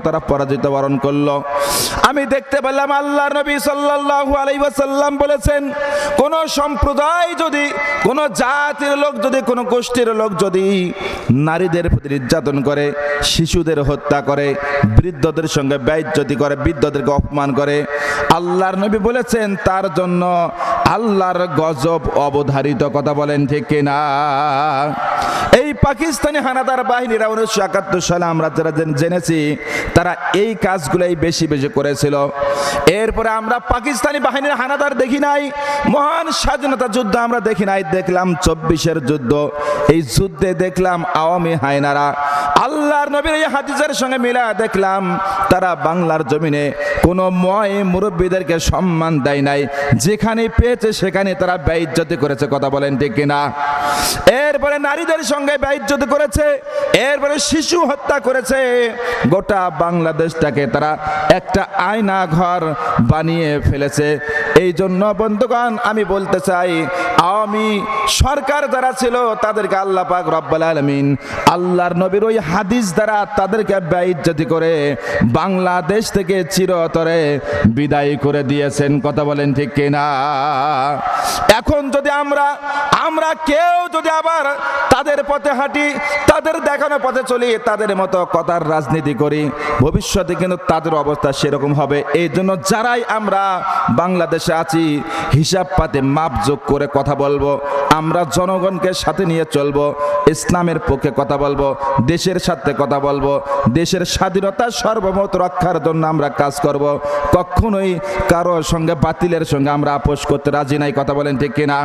তারা পরাজিত বরণ করলো। আমি দেখতে পেলাম আল্লাহর নবী সাল্লাল্লাহু আলাইহি ওয়াসাল্লাম বলেছেন, কোন সম্প্রদায় যদি, কোন জাতির লোক যদি, কোন গোষ্ঠীর লোক যদি নারীদের প্রতি নির্যাতন করে, শিশুদের হত্যা করে, বৃদ্ধদের সঙ্গে বেইজ্জতি করে, বৃদ্ধদেরকে অপমান করে, আল্লাহর নবী বলেছেন তার জন্য আল্লাহর গজব অবধারিত। কথা বলেন ঠিক কিনা? এই পাকিস্তানি হানাদার বাহিনীরা 1971 সালে আমরা যারা জেনেছি তারা এই কাজগুলাই বেশি বেশি করেছিল। এরপরে আমরা পাকিস্তানি বাহিনীর হানাদার দেখি নাই, মহান স্বাধীনতা যুদ্ধ আমরা দেখি নাই, দেখলাম 24-এর যুদ্ধ। এই যুদ্ধে দেখলাম আওয়ামী হায়নারা আল্লাহর নবীর এই হাদিসের সঙ্গে মিলা দেখলাম তারা বাংলার জমিনে কোনো মুরব্বীদেরকে সম্মান দেয় নাই, যেখানে পেয়েছে সেখানে তারা বেইজ্জতি করেছে। কথা বলেন ঠিক কিনা? এরপরে নারীদের সঙ্গে বেইজ্জতি করেছে, এরপরে শিশু হত্যা করেছে। গোটা বাংলাদেশটাকে তারা একটা আয়না ঘর বানিয়ে ফেলেছে। এই জন্য বন্ধুগণ আমি বলতে চাই, আওয়ামী সরকার যারা ছিল তাদেরকে আল্লাহ পাক রব্বুল আলামিন আল্লাহর নবীর ওই হাদিস দ্বারা তাদেরকে বেইজ্জতি করে বাংলাদেশ থেকে চিরতরে বিদায় করে দিয়েছেন। কথা বলেন ঠিক কিনা? এখন যদি আমরা কেউ যদি আবার তাদের পথে হাঁটি, তাদের দেখানো পথে চলি, তাদের মতো কথার রাজনীতি করি, ভবিষ্যতে কিন্তু তাদের অবস্থা সেরকম হবে। এই জন্য যারাই আমরা বাংলাদেশে আছি হিসাব পাতে মাপযোগ করে কথা বলবো, আমরা জনগণকে সাথে নিয়ে চলবো, ইসলামের পক্ষে কথা বলবো, দেশের সাথে কথা বলবো, দেশের স্বাধীনতা সার্বভৌমত্ব রক্ষার জন্য আমরা কাজ করব। কখনোই কারোর সঙ্গে বাতিলের সঙ্গে আমরা আপোষ করতে রাজি নাই। কথা বলেন ঠিক কিনা?